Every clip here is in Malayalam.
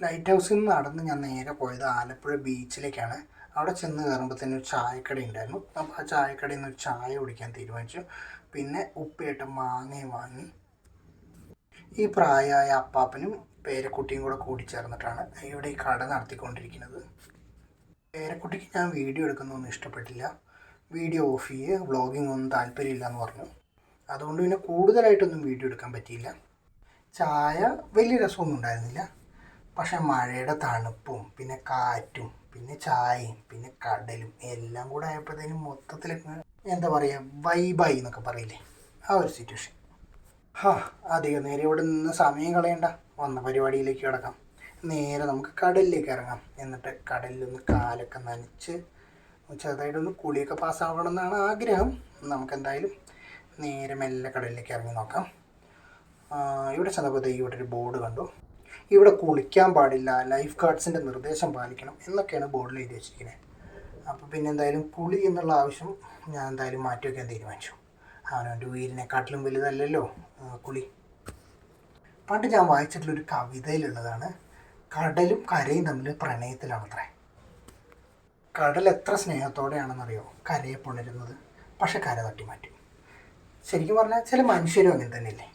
ലൈറ്റ് ഹൗസിൽ നിന്ന് നടന്ന് ഞാൻ നേരെ പോയത് ആലപ്പുഴ ബീച്ചിലേക്കാണ്. അവിടെ ചെന്ന് കയറുമ്പോൾ തന്നെ ഒരു ചായക്കട ഉണ്ടായിരുന്നു. അപ്പോൾ ആ ചായക്കടയിൽ നിന്ന് ഒരു ചായ കുടിക്കാൻ തീരുമാനിച്ചു. പിന്നെ ഉപ്പിലിട്ട മാങ്ങയും വാങ്ങി. ഈ പ്രായമായ അപ്പാപ്പനും പേരക്കുട്ടിയും കൂടെ കൂടിച്ചേർന്നിട്ടാണ് ഇവിടെ ഈ കട നടത്തിക്കൊണ്ടിരിക്കുന്നത്. പേരക്കുട്ടിക്ക് ഞാൻ വീഡിയോ എടുക്കുന്നതൊന്നും ഇഷ്ടപ്പെട്ടില്ല. വീഡിയോ ഓഫ് ചെയ്യുക, വ്ളോഗിങ് ഒന്നും താല്പര്യമില്ല എന്ന് പറഞ്ഞു. അതുകൊണ്ട് പിന്നെ കൂടുതലായിട്ടൊന്നും വീഡിയോ എടുക്കാൻ പറ്റിയില്ല. ചായ വലിയ രസമൊന്നും ഉണ്ടായിരുന്നില്ല. പക്ഷേ മഴയുടെ തണുപ്പും പിന്നെ കാറ്റും പിന്നെ ചായയും പിന്നെ കടലും എല്ലാം കൂടെ ആയപ്പോഴത്തേനും മൊത്തത്തിൽ എന്താ പറയുക, വൈബായി എന്നൊക്കെ പറയില്ലേ, ആ ഒരു സിറ്റുവേഷൻ. അധികം നേരം ഇവിടെ നിന്ന് സമയം കളയണ്ട, വന്ന പരിപാടിയിലേക്ക് കിടക്കാം. നേരെ നമുക്ക് കടലിലേക്ക് ഇറങ്ങാം. എന്നിട്ട് കടലിലൊന്ന് കാലൊക്കെ നനച്ച് ചെറുതായിട്ടൊന്ന് കുളിയൊക്കെ പാസ്സാവണം എന്നാണ് ആഗ്രഹം. നമുക്കെന്തായാലും നേരെ മെല്ലെ കടലിലേക്ക് ഇറങ്ങി നോക്കാം. ഇവിടെ ചെന്നപ്പോൾ ഇവിടെ ഒരു ബോർഡ് കണ്ടു. ഇവിടെ കുളിക്കാൻ പാടില്ല, ലൈഫ് ഗാർഡ്സിൻ്റെ നിർദ്ദേശം പാലിക്കണം എന്നൊക്കെയാണ് ബോർഡിൽ എഴുതി വെച്ചിരിക്കുന്നത്. അപ്പോൾ പിന്നെ എന്തായാലും കുളി എന്നുള്ള ആവശ്യം ഞാൻ എന്തായാലും മാറ്റി വയ്ക്കാൻ തീരുമാനിച്ചു. അവനവൻ്റെ ഉയിരിനെക്കാട്ടിലും വലുതല്ലല്ലോ കുളി. പണ്ട് ഞാൻ വായിച്ചിട്ടുള്ളൊരു കവിതയിലുള്ളതാണ്, കടലും കരയും തമ്മിൽ പ്രണയത്തിലാണത്രേ. കടൽ എത്ര സ്നേഹത്തോടെയാണെന്നറിയോ കരയെ പുണരുന്നത്, പക്ഷെ കര തട്ടിമാറ്റും. ശരിക്കും പറഞ്ഞാൽ ചില മനുഷ്യരും അങ്ങനെ തന്നെയല്ലേ.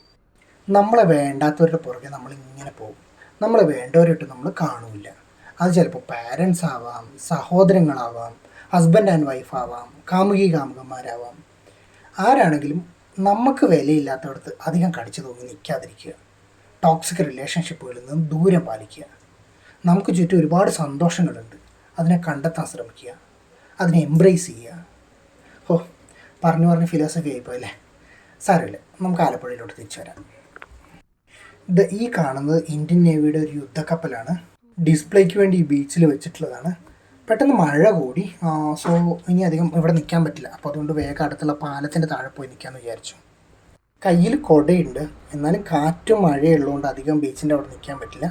നമ്മളെ വേണ്ടാത്തവരുടെ പുറകെ നമ്മളിങ്ങനെ പോകും, നമ്മളെ വേണ്ടവരിട്ട് നമ്മൾ കാണില്ല. അത് ചിലപ്പോൾ പാരൻസ് ആവാം, സഹോദരങ്ങളാവാം, ഹസ്ബൻഡ് ആൻഡ് വൈഫ് ആവാം, കാമുകി കാമുകന്മാരാവാം. ആരാണെങ്കിലും നമുക്ക് വിലയില്ലാത്തടത്ത് അധികം കടിച്ചു തൂങ്ങി നിൽക്കാതിരിക്കുക. ടോക്സിക് റിലേഷൻഷിപ്പുകളിൽ നിന്ന് ദൂരം പാലിക്കുക. നമുക്ക് ചുറ്റും ഒരുപാട് സന്തോഷങ്ങളുണ്ട്, അതിനെ കണ്ടെത്താൻ ശ്രമിക്കുക, അതിനെ എംബ്രേസ് ചെയ്യുക. പറഞ്ഞു ഫിലോസഫി ആയിപ്പോൾ അല്ലേ. സാരമില്ല, നമുക്ക് ആലപ്പുഴയിലോട്ട് തിരിച്ചു വരാം. ഈ കാണുന്നത് ഇന്ത്യൻ നേവിയുടെ ഒരു യുദ്ധക്കപ്പലാണ്. ഡിസ്പ്ലേക്ക് വേണ്ടി ഈ ബീച്ചിൽ വെച്ചിട്ടുള്ളതാണ്. പെട്ടെന്ന് മഴ കൂടി, സോ ഇനി അധികം ഇവിടെ നിൽക്കാൻ പറ്റില്ല. അപ്പോൾ അതുകൊണ്ട് വേഗം അടുത്തുള്ള പാലത്തിൻ്റെ താഴെ പോയി നിൽക്കാമെന്ന് വിചാരിച്ചു. കയ്യിൽ കുടയുണ്ട്, എന്നാലും കാറ്റും മഴയുള്ളതുകൊണ്ട് അധികം ബീച്ചിൻ്റെ അവിടെ നിൽക്കാൻ പറ്റില്ല.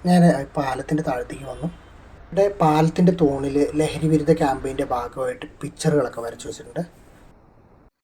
ഞാൻ പാലത്തിൻ്റെ താഴത്തേക്ക് വന്നു. ഇവിടെ പാലത്തിൻ്റെ തൂണിൽ ലഹരി വിരുദ്ധ ക്യാമ്പയിൻ്റെ ഭാഗമായിട്ട് പിക്ചറുകളൊക്കെ വരച്ചു വെച്ചിട്ടുണ്ട്.